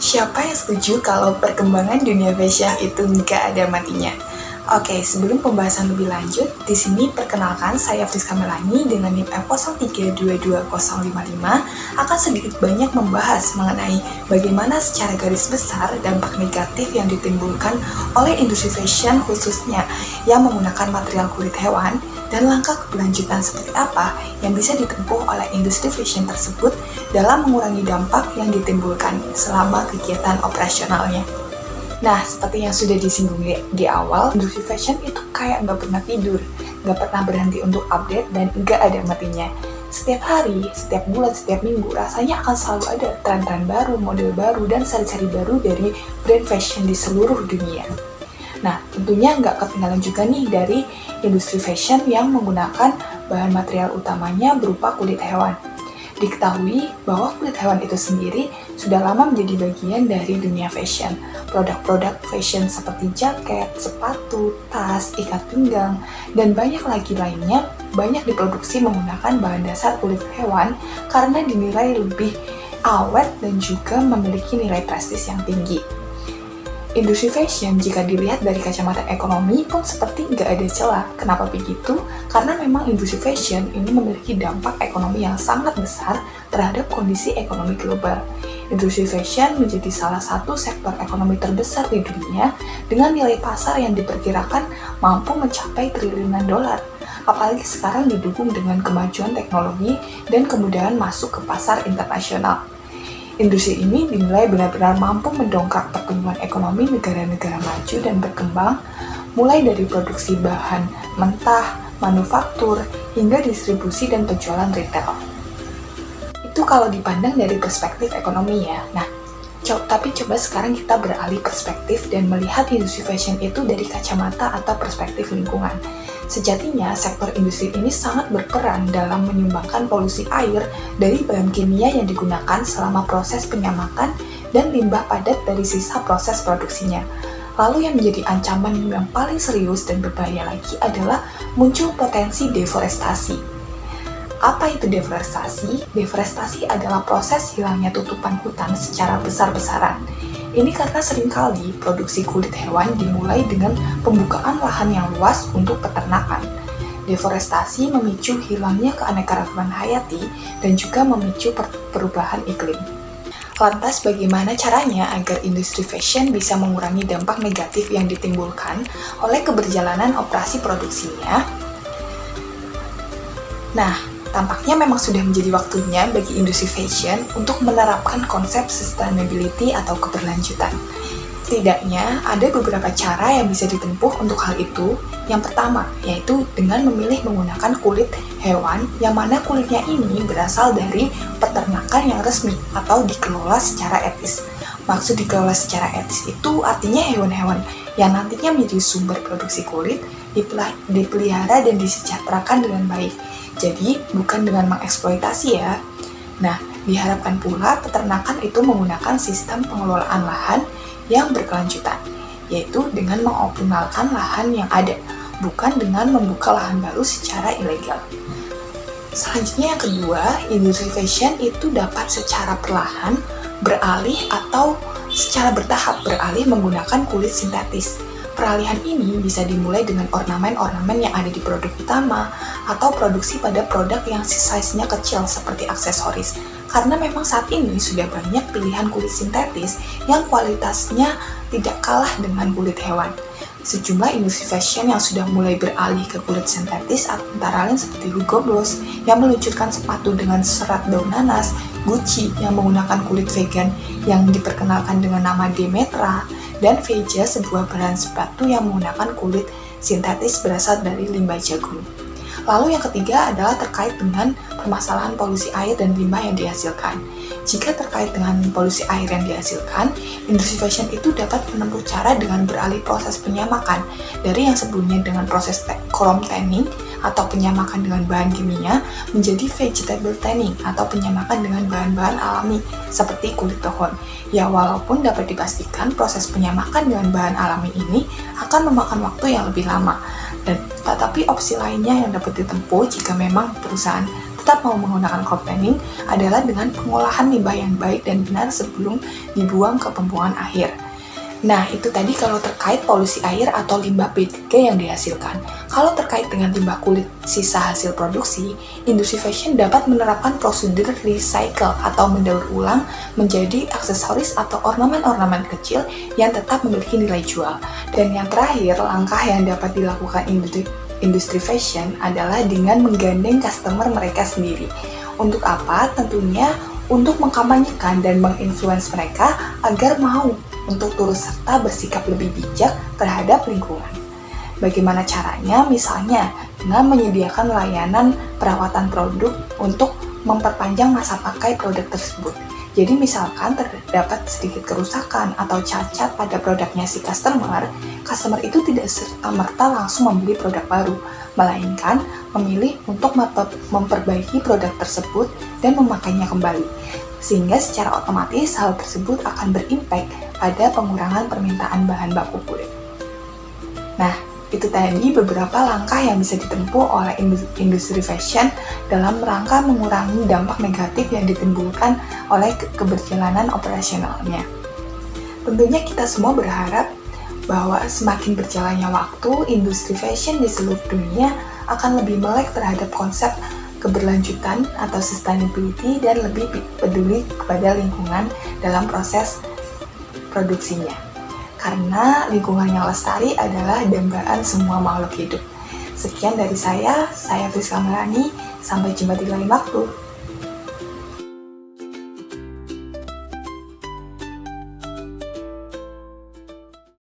Siapa yang setuju kalau perkembangan dunia fashion itu nggak ada matinya? Oke, sebelum pembahasan lebih lanjut, di sini perkenalkan saya Friska Melani dengan NIM F022055 akan sedikit banyak membahas mengenai bagaimana secara garis besar dampak negatif yang ditimbulkan oleh industri fashion khususnya yang menggunakan material kulit hewan dan langkah keberlanjutan seperti apa yang bisa ditempuh oleh industri fashion tersebut dalam mengurangi dampak yang ditimbulkan selama kegiatan operasionalnya. Nah, seperti yang sudah disinggung di awal, industri fashion itu kayak nggak pernah tidur, nggak pernah berhenti untuk update, dan nggak ada matinya. Setiap hari, setiap bulan, setiap minggu, rasanya akan selalu ada tren-tren baru, model baru, dan seri-seri baru dari brand fashion di seluruh dunia. Nah, tentunya nggak ketinggalan juga nih dari industri fashion yang menggunakan bahan material utamanya berupa kulit hewan. Diketahui bahwa kulit hewan itu sendiri sudah lama menjadi bagian dari dunia fashion. Produk-produk fashion seperti jaket, sepatu, tas, ikat pinggang, dan banyak lagi lainnya banyak diproduksi menggunakan bahan dasar kulit hewan karena dinilai lebih awet dan juga memiliki nilai prestis yang tinggi. Industri fashion jika dilihat dari kacamata ekonomi pun seperti nggak ada celah. Kenapa begitu? Karena memang industri fashion ini memiliki dampak ekonomi yang sangat besar terhadap kondisi ekonomi global. Industri fashion menjadi salah satu sektor ekonomi terbesar di dunia dengan nilai pasar yang diperkirakan mampu mencapai triliunan dolar. Apalagi sekarang didukung dengan kemajuan teknologi dan kemudahan masuk ke pasar internasional. Industri ini dinilai benar-benar mampu mendongkrak pertumbuhan ekonomi negara-negara maju dan berkembang, mulai dari produksi bahan mentah, manufaktur, hingga distribusi dan penjualan retail. Itu kalau dipandang dari perspektif ekonomi ya. Nah, tapi coba sekarang kita beralih perspektif dan melihat industri fashion itu dari kacamata atau perspektif lingkungan. Sejatinya, sektor industri ini sangat berperan dalam menyumbangkan polusi air dari bahan kimia yang digunakan selama proses penyamakan dan limbah padat dari sisa proses produksinya. Lalu yang menjadi ancaman yang paling serius dan berbahaya lagi adalah muncul potensi deforestasi. Apa itu deforestasi? Deforestasi adalah proses hilangnya tutupan hutan secara besar-besaran. Ini karena seringkali produksi kulit hewan dimulai dengan pembukaan lahan yang luas untuk peternakan. Deforestasi memicu hilangnya keanekaragaman hayati dan juga memicu perubahan iklim. Lantas bagaimana caranya agar industri fashion bisa mengurangi dampak negatif yang ditimbulkan oleh keberjalanan operasi produksinya? Nah, tampaknya memang sudah menjadi waktunya bagi industri fashion untuk menerapkan konsep sustainability atau keberlanjutan. Setidaknya ada beberapa cara yang bisa ditempuh untuk hal itu. Yang pertama, yaitu dengan memilih menggunakan kulit hewan yang mana kulitnya ini berasal dari peternakan yang resmi atau dikelola secara etis. Maksud dikelola secara etis itu artinya hewan-hewan yang nantinya menjadi sumber produksi kulit dipelihara dan disejahterakan dengan baik. Jadi, bukan dengan mengeksploitasi ya. Nah, diharapkan pula peternakan itu menggunakan sistem pengelolaan lahan yang berkelanjutan, yaitu dengan mengoptimalkan lahan yang ada, bukan dengan membuka lahan baru secara ilegal. Selanjutnya yang kedua, industri fashion itu dapat secara perlahan beralih atau secara bertahap beralih menggunakan kulit sintetis. Peralihan ini bisa dimulai dengan ornamen-ornamen yang ada di produk utama atau produksi pada produk yang size-nya kecil seperti aksesoris. Karena memang saat ini sudah banyak pilihan kulit sintetis yang kualitasnya tidak kalah dengan kulit hewan. Sejumlah industri fashion yang sudah mulai beralih ke kulit sintetis antara lain seperti Hugo Boss yang meluncurkan sepatu dengan serat daun nanas, Gucci yang menggunakan kulit vegan yang diperkenalkan dengan nama Demetra, dan Veja, sebuah brand sepatu yang menggunakan kulit sintetis berasal dari limbah jagung. Lalu yang ketiga adalah terkait dengan permasalahan polusi air dan limbah yang dihasilkan. Jika terkait dengan polusi air yang dihasilkan, industri fashion itu dapat menempuh cara dengan beralih proses penyamakan dari yang sebelumnya dengan proses chrome tanning atau penyamakan dengan bahan kimia menjadi vegetable tanning atau penyamakan dengan bahan-bahan alami seperti kulit pohon. Ya, walaupun dapat dipastikan proses penyamakan dengan bahan alami ini akan memakan waktu yang lebih lama. Tetapi opsi lainnya yang dapat ditempuh jika memang perusahaan tetap mau menggunakan crop tanning adalah dengan pengolahan limbah yang baik dan benar sebelum dibuang ke pembuangan akhir. Nah, itu tadi kalau terkait polusi air atau limbah B3 yang dihasilkan. Kalau terkait dengan limbah kulit sisa hasil produksi, industri fashion dapat menerapkan prosedur recycle atau mendaur ulang menjadi aksesoris atau ornamen-ornamen kecil yang tetap memiliki nilai jual. Dan yang terakhir, langkah yang dapat dilakukan industri fashion adalah dengan menggandeng customer mereka sendiri. Untuk apa? Tentunya untuk mengkampanyekan dan menginfluence mereka agar mau untuk turut serta bersikap lebih bijak terhadap lingkungan. Bagaimana caranya? Misalnya dengan menyediakan layanan perawatan produk untuk memperpanjang masa pakai produk tersebut. Jadi misalkan terdapat sedikit kerusakan atau cacat pada produknya si customer itu tidak serta-merta langsung membeli produk baru, melainkan memilih untuk memperbaiki produk tersebut dan memakainya kembali. Sehingga secara otomatis hal tersebut akan berimpact pada pengurangan permintaan bahan baku kulit. Nah, itu tadi beberapa langkah yang bisa ditempuh oleh industri fashion dalam rangka mengurangi dampak negatif yang ditimbulkan oleh keberjalanan operasionalnya. Tentunya kita semua berharap bahwa semakin berjalannya waktu, industri fashion di seluruh dunia akan lebih melek terhadap konsep keberlanjutan atau sustainability dan lebih peduli kepada lingkungan dalam proses produksinya. Karena lingkungan yang lestari adalah dambaan semua makhluk hidup. Sekian dari saya Friska Melani, sampai jumpa di lain waktu.